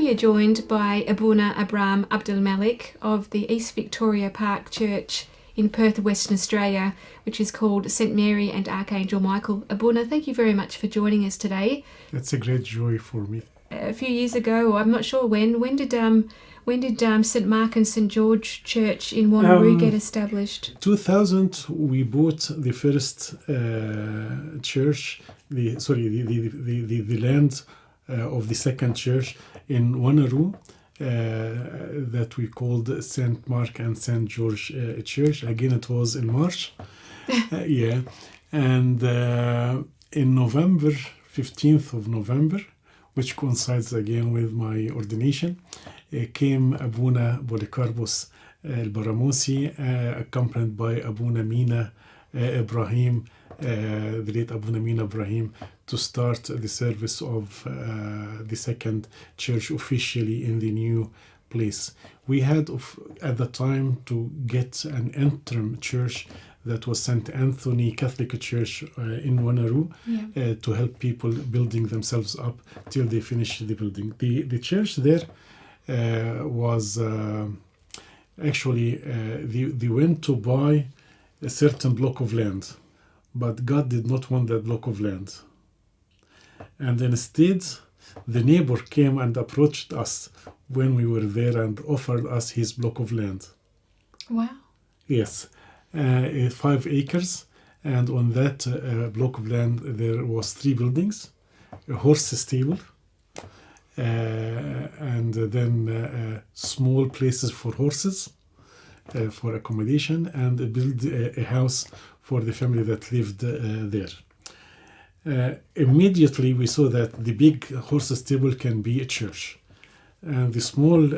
we are joined by Abuna Abram Abdelmalek of the East Victoria Park Church in Perth, Western Australia, which is called St Mary and Archangel Michael. Abuna, thank you very much for joining us today. It's a great joy for me. A few years ago, or I'm not sure when did St Mark and St George Church in Wanneroo get established? 2000, we bought the first church, the land of the second church in Wanneroo, that we called St Mark and St George Church. Again, it was in March. And in November, 15th of November, which coincides again with my ordination, came Abuna Polycarpus al-Baramusi, accompanied by Abuna Mina Ibrahim, the late Abuna Mina Ibrahim, to start the service of the second church officially in the new place. We had at the time to get an interim church that was St. Anthony Catholic Church in Wanneroo, to help people building themselves up till they finish the building. The church there was actually, they went to buy a certain block of land, but God did not want that block of land. And instead, the neighbor came and approached us when we were there and offered us his block of land. Wow. Yes. 5 acres, and on that block of land there was 3 buildings, a horse stable, and then small places for horses for accommodation, and a house for the family that lived there. Immediately we saw that the big horse stable can be a church, and the small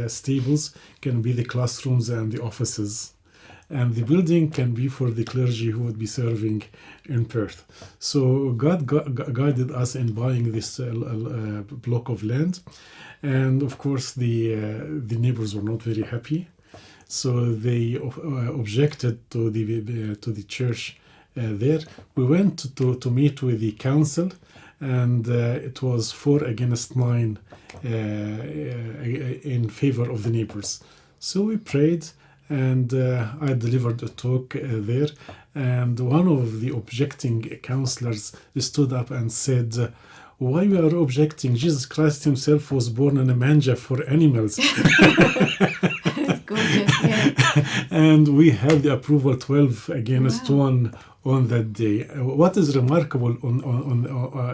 stables can be the classrooms and the offices, and the building can be for the clergy who would be serving in Perth. So God guided us in buying this block of land, and of course the neighbors were not very happy, so they objected to the church there. We went to meet with the council, and it was 4 against 9 in favor of the neighbors. So we prayed, and I delivered a talk there, and one of the objecting counselors stood up and said, "Why you are objecting? Jesus Christ himself was born in a manger for animals." That's gorgeous, yeah. And we had the approval 12 against 1 on that day. What is remarkable on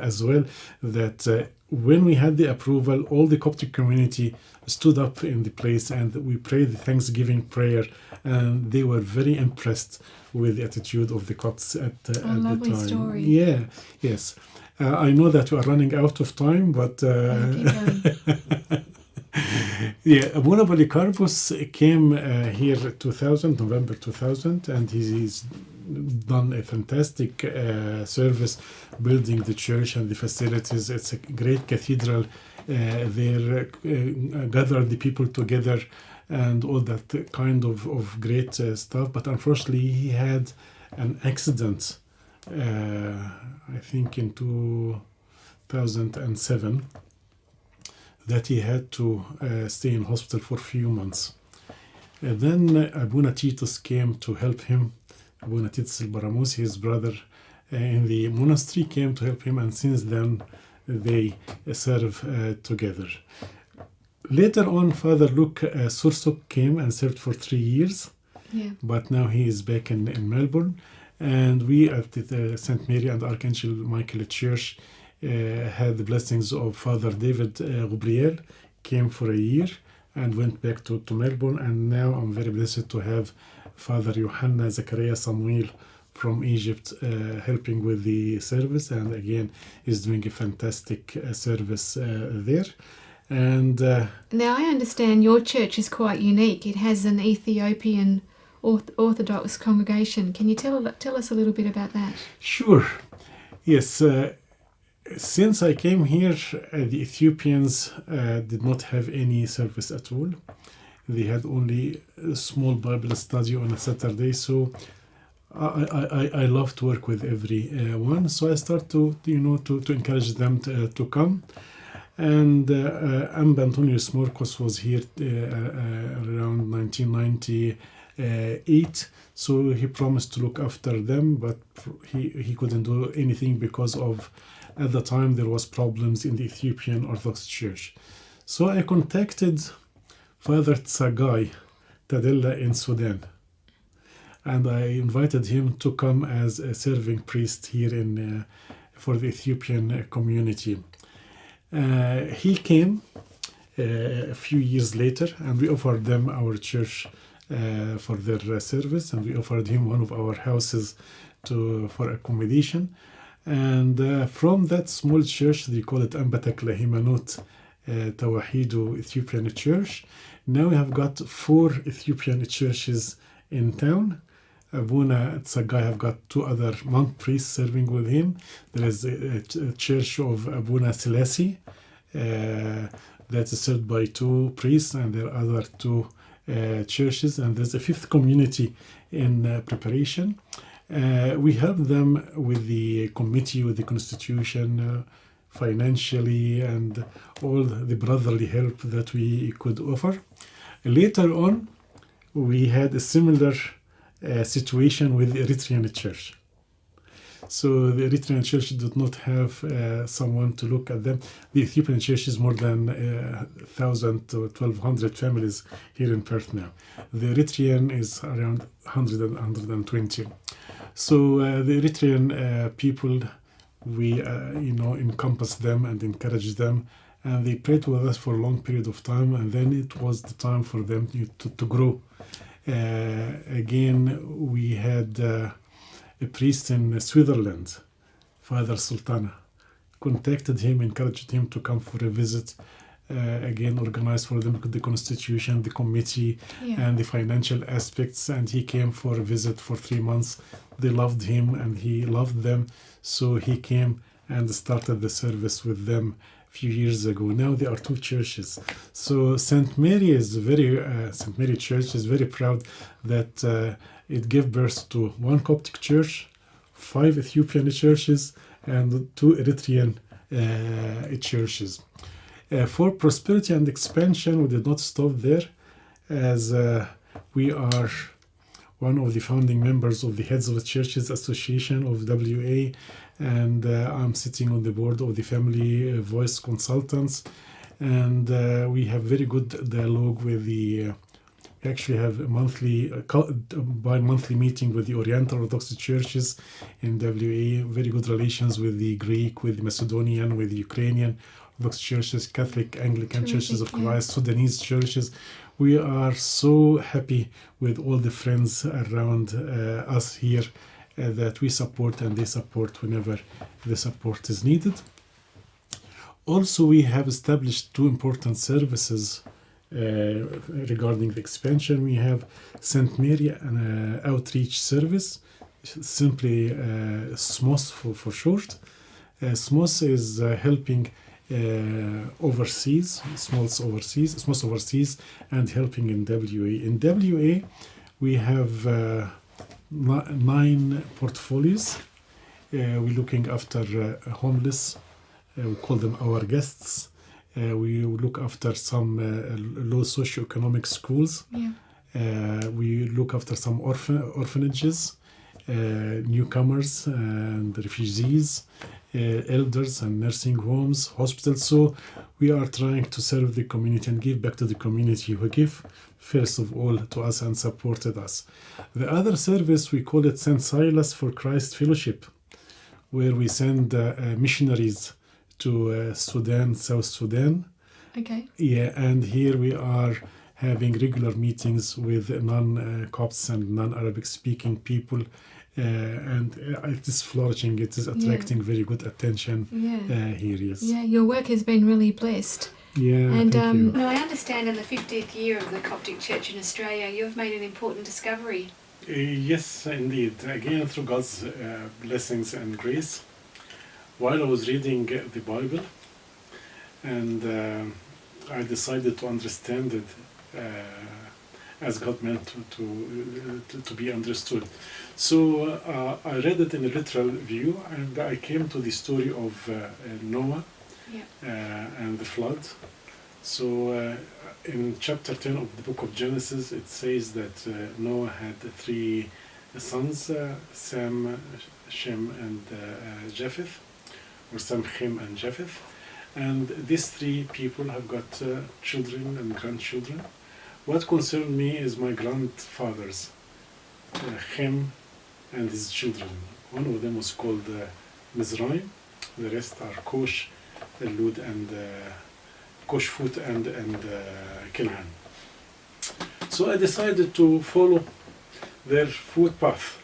as well, that when we had the approval, all the Coptic community stood up in the place and we prayed the Thanksgiving prayer, and they were very impressed with the attitude of the Copts at the time. Story. Yeah, yes. I know that we are running out of time, but Abuna Polycarpus came here November 2000, and he's done a fantastic service building the church and the facilities. It's a great cathedral there, gathered the people together and all that kind of great stuff. But unfortunately, he had an accident, I think in 2007, that he had to stay in hospital for a few months. Then Abuna Titus came to help him. Abuna Titus al-Baramusi, his brother in the monastery, came to help him, and since then they serve together. Later on, Father Luke Sursuk came and served for 3 years, but now he is back in Melbourne, and we at the St. Mary and Archangel Michael Church had the blessings of Father David Gabriel, came for a year and went back to Melbourne, and now I'm very blessed to have Father Johanna Zachariah Samuel from Egypt helping with the service, and again is doing a fantastic service there. And now I understand your church is quite unique. It has an Ethiopian Orthodox congregation. Can you tell us a little bit about that? Sure. Yes. Since I came here, the Ethiopians did not have any service at all. They had only a small Bible study on a Saturday. So I love to work with everyone. So I start to encourage them to come. And Amba Antonius Marcos was here around 1998, so he promised to look after them, but he couldn't do anything because of, at the time, there was problems in the Ethiopian Orthodox Church. So I contacted Father Tsagai Tadella in Sudan, and I invited him to come as a serving priest here in for the Ethiopian community. He came a few years later, and we offered them our church for their service, and we offered him one of our houses for accommodation. And from that small church, they call it Ambatak Lahimanut Tawahidu Ethiopian Church. Now we have got 4 Ethiopian churches in town. Abuna Tsagai have got 2 other monk priests serving with him. There is a church of Abuna Selassie that is served by 2 priests, and there are other 2 churches, and there's a 5th community in preparation. We help them with the committee, with the constitution, financially, and all the brotherly help that we could offer. Later on, we had a similar situation with the Eritrean church. So the Eritrean church did not have someone to look at them. The Ethiopian church is more than 1,000 to 1,200 families here in Perth now. The Eritrean is around 100 and 120. So the Eritrean people, we encompass them and encourage them, and they prayed with us for a long period of time, and then it was the time for them to grow. Again, we had a priest in Switzerland, Father Sultana, contacted him, encouraged him to come for a visit. Again, organized for them the constitution, the committee, and the financial aspects, and he came for a visit for 3 months. They loved him and he loved them, so he came and started the service with them a few years ago. Now there are 2 churches. So St. Mary Church is very proud that it gave birth to 1 Coptic church, 5 Ethiopian churches, and 2 Eritrean churches. For prosperity and expansion, we did not stop there, as we are one of the founding members of the Heads of the Churches Association of WA, and I'm sitting on the board of the Family Voice Consultants, and we have very good dialogue with the. We actually have a bi-monthly meeting with the Oriental Orthodox churches in WA. Very good relations with the Greek, with the Macedonian, with the Ukrainian Orthodox churches, Catholic, Anglican churches of Christ, Sudanese churches. We are so happy with all the friends around us here that we support, and they support whenever the support is needed. Also, we have established 2 important services regarding the expansion. We have St. Mary Outreach Service, simply SMOS for short. SMOS is helping SMOS overseas, and helping in WA. In WA, we have 9 portfolios. We're looking after homeless. We call them our guests. We look after some low socioeconomic schools. We look after some orphanages, newcomers and refugees, elders and nursing homes, hospitals. So we are trying to serve the community and give back to the community who give first of all to us and supported us. The other service, we call it St. Silas for Christ Fellowship, where we send missionaries to Sudan, South Sudan. Okay. Yeah, and here we are having regular meetings with non-Copts and non-Arabic speaking people, and it is flourishing. It is attracting very good attention here. Yes. Yeah, your work has been really blessed. Yeah, and thank you. I understand in the 50th year of the Coptic Church in Australia, you've made an important discovery. Yes, indeed. Again, through God's blessings and grace, while I was reading the Bible, and I decided to understand it as God meant to be understood. So I read it in a literal view, and I came to the story of Noah and the flood. So in chapter 10 of the book of Genesis, it says that Noah had three sons, Sam, Shem, and Japheth, or Sam, Shem, and Japheth. And these three people have got children and grandchildren. What concerned me is my grandfathers, Shem and his children. One of them was called Mizraim. The rest are Cush, Lud, and Cush, Phut, and Canaan. So I decided to follow their footpath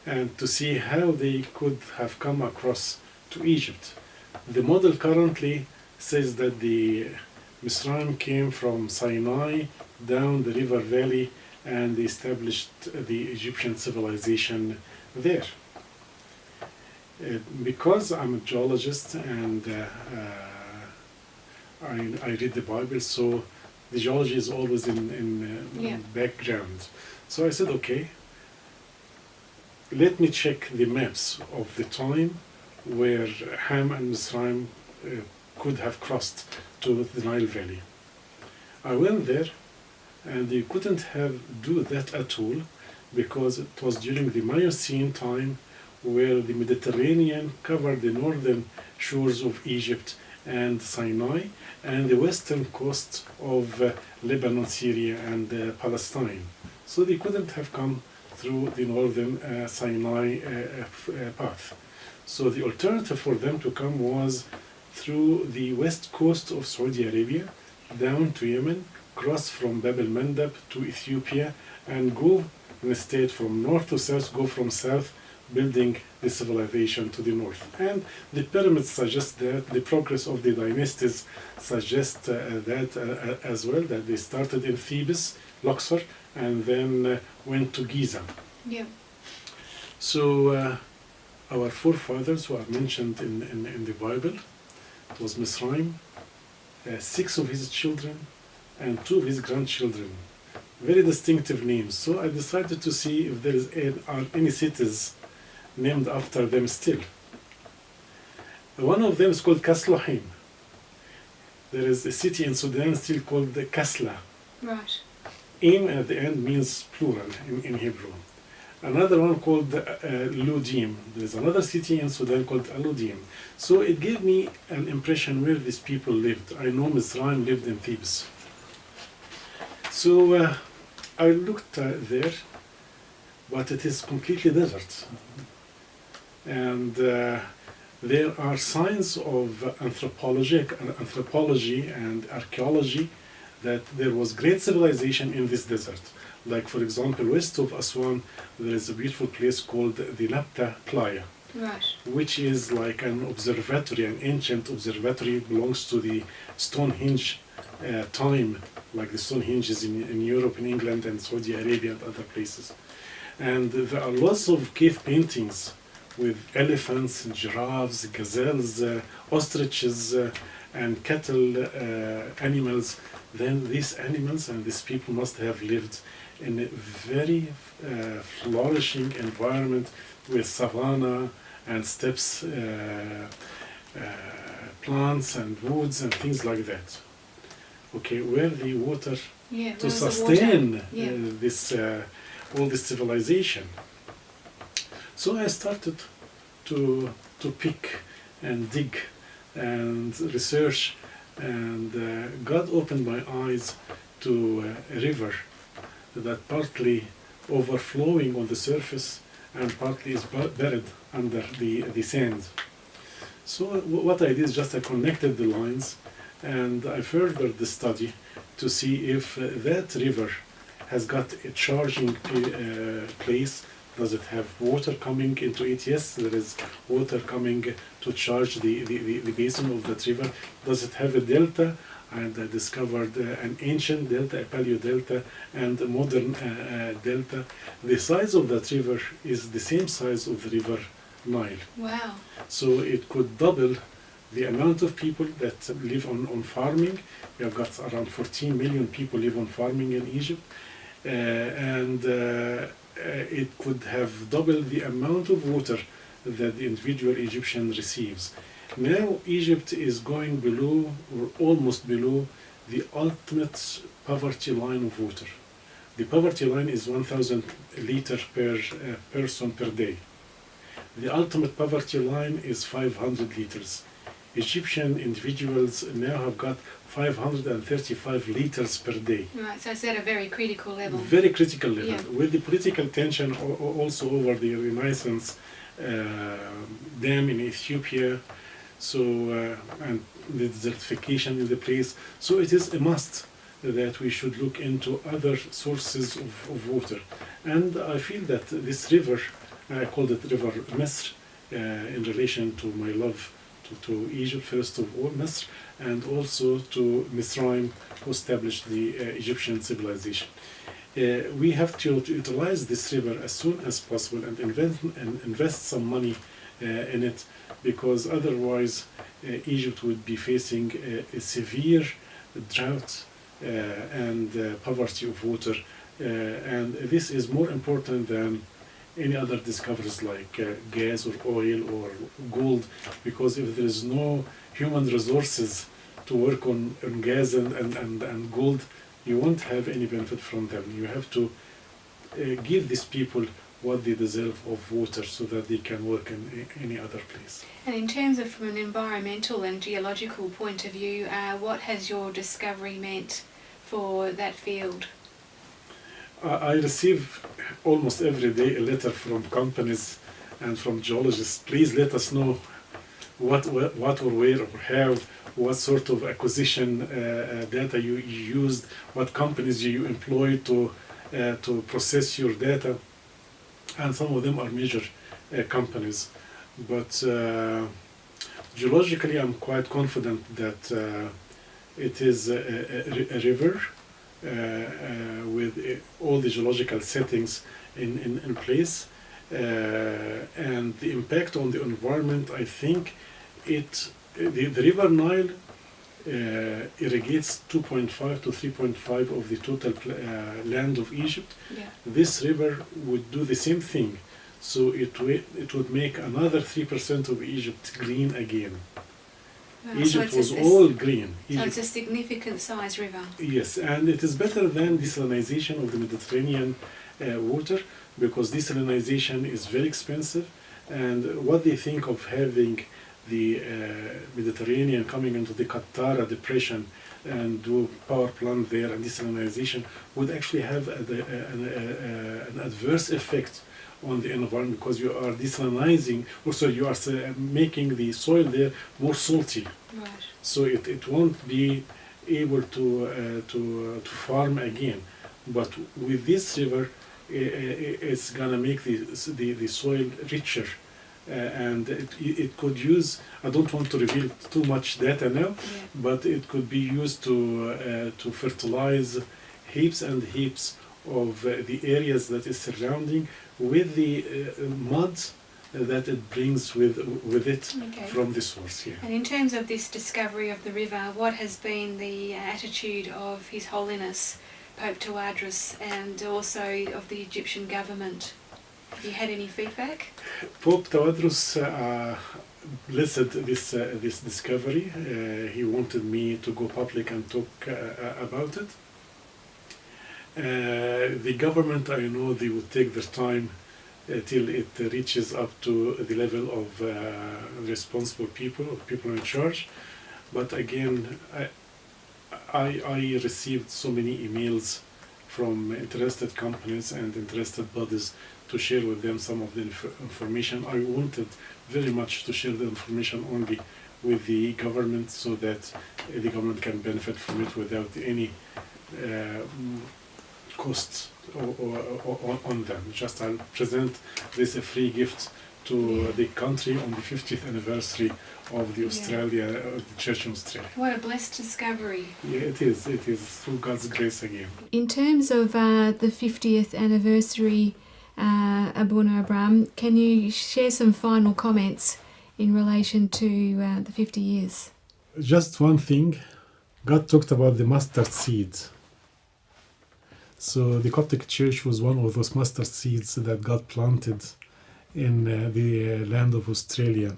and to see how they could have come across to Egypt. The model currently says that the Mizraim came from Sinai down the river valley and they established the Egyptian civilization there. Because I'm a geologist and I read the Bible, so the geology is always in background. So I said, okay, let me check the maps of the time where Ham and Mizraim could have crossed to the Nile Valley. I went there and you couldn't do that at all because it was during the Miocene time where the Mediterranean covered the northern shores of Egypt and Sinai and the western coast of Lebanon, Syria, and Palestine. So they couldn't have come through the northern Sinai path. So the alternative for them to come was through the west coast of Saudi Arabia, down to Yemen, cross from Bab el-Mandab to Ethiopia, and go instead from north to south, go from south, building the civilization to the north. And the pyramids suggest that, the progress of the dynasties suggests that as well, that they started in Thebes, Luxor, and then went to Giza. Yeah. So our forefathers who are mentioned in the Bible, it was Mizraim, 6 of his children and 2 of his grandchildren. Very distinctive names. So I decided to see if there are any cities named after them still. One of them is called Kasluhim. There is a city in Sudan still called the Kasla. Right. Im at the end means plural in Hebrew. Another one called Ludim. There's another city in Sudan called Aludim. So it gave me an impression where these people lived. I know Mizraim lived in Thebes. So I looked there, but it is completely desert. And there are signs of anthropology and archaeology that there was great civilization in this desert. Like, for example, west of Aswan, there is a beautiful place called the Napta Playa, Right. which is like an observatory, an ancient observatory, belongs to the Stonehenge time, like the Stonehenge is in Europe, in England, and Saudi Arabia, and other places. And there are lots of cave paintings with elephants, giraffes, gazelles, ostriches, and cattle animals. Then these animals and these people must have lived in a very flourishing environment with savanna and steppes, plants and woods and things like that. Okay, where the water to sustain this all this civilization. So I started to pick and dig and research, and God opened my eyes to a river that partly overflowing on the surface and partly is buried under the sand. So what I did is just I connected the lines and I furthered the study to see if that river has got a charging place. Does it have water coming into it? Yes, there is water coming to charge the basin of that river. Does it have a delta? And I discovered an ancient delta, a paleo delta, and a modern delta. The size of that river is the same size of the river Nile. Wow. So it could double the amount of people that live on farming. We have got around 14 million people live on farming in Egypt. It could have doubled the amount of water that the individual Egyptian receives. Now Egypt is going below or almost below the ultimate poverty line of water. The poverty line is 1,000 liters per person per day. The ultimate poverty line is 500 liters. Egyptian individuals now have got 535 liters per day. Right, so it's at a very critical level. Very critical level. Yeah. With the political tension also over the Renaissance dam in Ethiopia, so and the desertification in the place. So it is a must that we should look into other sources of water. And I feel that this river, I called it River Misr, in relation to my love to Egypt, first of all, Misr, and also to Misraim, who established the Egyptian civilization. We have to utilize this river as soon as possible and invest some money in it, because otherwise Egypt would be facing a severe drought and poverty of water, and this is more important than any other discoveries like gas or oil or gold, because if there is no human resources to work on gas and gold, you won't have any benefit from them. You have to give these people what they deserve of water so that they can work in any other place. And in terms of from an environmental and geological point of view, what has your discovery meant for that field? I receive almost every day a letter from companies and from geologists. Please let us know what or where or how, what sort of acquisition data you used, what companies you employ to process your data. And some of them are major companies. But geologically, I'm quite confident that it is a river with all the geological settings in place. And the impact on the environment, I think the River Nile irrigates 2.5 to 3.5 of the total land of Egypt. Yeah. This river would do the same thing, so it would make another 3% of Egypt green again. Wow, Egypt so was all green. So it's a significant size river. Yes, and it is better than desalination of the Mediterranean water, because desalination is very expensive, and what they think of having the Mediterranean coming into the Qattara depression and do power plant there and desalination would actually have an adverse effect on the environment, because you are desalinizing, also you are making the soil there more salty. Right. So it won't be able to farm again. But with this river, it's gonna make the soil richer. And it could use, I don't want to reveal too much data now, Yeah. but it could be used to fertilize heaps and heaps of the areas that is surrounding with the mud that it brings with it Okay. from the source. Yeah. And in terms of this discovery of the river, what has been the attitude of His Holiness Pope Tawadros and also of the Egyptian government? Have you had any feedback? Pope Tawadros blessed this discovery. He wanted me to go public and talk about it. The government, I know they would take their time till it reaches up to the level of responsible people, of people in charge. But again, I received so many emails from interested companies and interested bodies to share with them some of the information. I wanted very much to share the information only with the government, so that the government can benefit from it without any costs on them. Just I'll present this a free gift to the country on the 50th anniversary of the Australia, of the Church in Australia. What a blessed discovery. Yeah, it is through God's grace again. In terms of the 50th anniversary, Abuna Abram, can you share some final comments in relation to the 50 years? Just one thing, God talked about the mustard seed. So the Coptic Church was one of those mustard seeds that God planted in the land of Australia.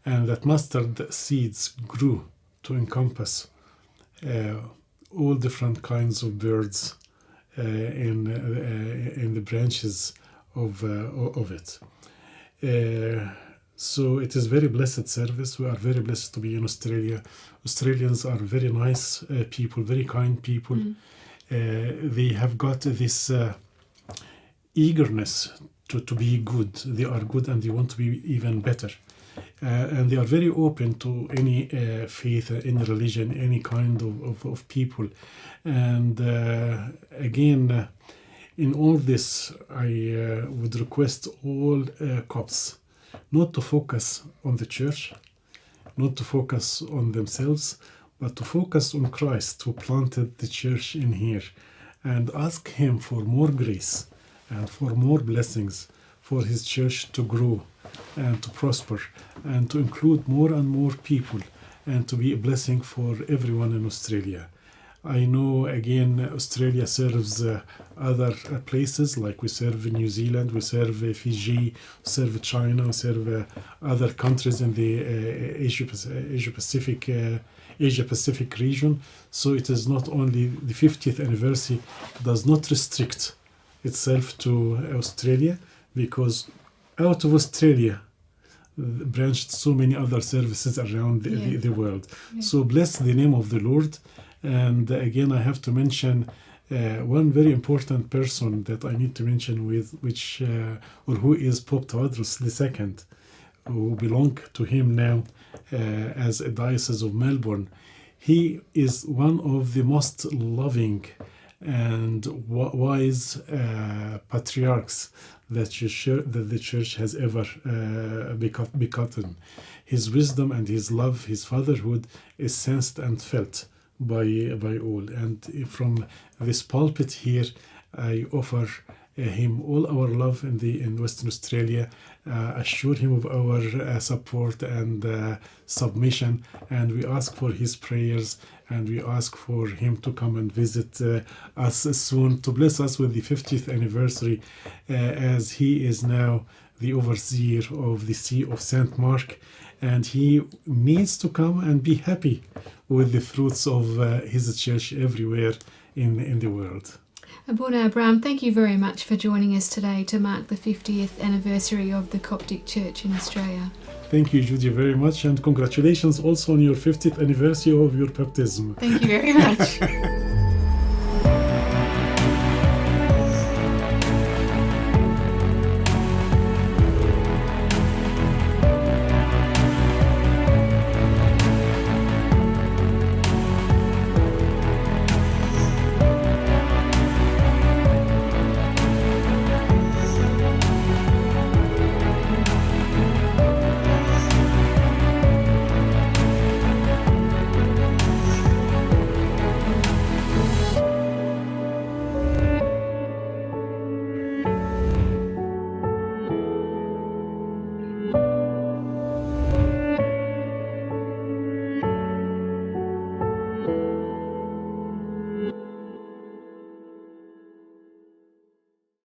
and that mustard seeds grew to encompass all different kinds of birds in the branches of it. So it is very blessed service. We are very blessed to be in Australia. Australians are very nice people, very kind people. They have got this eagerness to be good. They are good and they want to be even better. And they are very open to any faith, any religion, any kind of people. And again, in all this, I would request all Copts not to focus on the church, not to focus on themselves, but to focus on Christ who planted the church in here, and ask him for more grace and for more blessings for his church to grow and to prosper and to include more and more people and to be a blessing for everyone in Australia. I know, again, Australia serves other places, like we serve New Zealand, we serve Fiji, we serve China, we serve other countries in the Asia Pacific region. So it is not only the 50th anniversary does not restrict itself to Australia, because out of Australia branched so many other services around the world. Yeah. So bless the name of the Lord. And again, I have to mention one very important person that I need to mention, who is Pope Tawadros II, who belong to him now as a Diocese of Melbourne. He is one of the most loving and wise patriarchs that the Church has ever begotten. His wisdom and his love, his fatherhood is sensed and felt by all. And from this pulpit here, I offer him all our love in Western Australia, assure him of our support and submission, and we ask for his prayers, and we ask for him to come and visit us soon to bless us with the 50th anniversary, as he is now the overseer of the See of St. Mark, and he needs to come and be happy with the fruits of his church everywhere in the world. Abuna Abram, thank you very much for joining us today to mark the 50th anniversary of the Coptic Church in Australia. Thank you, Judy, very much, and congratulations also on your 50th anniversary of your baptism. Thank you very much.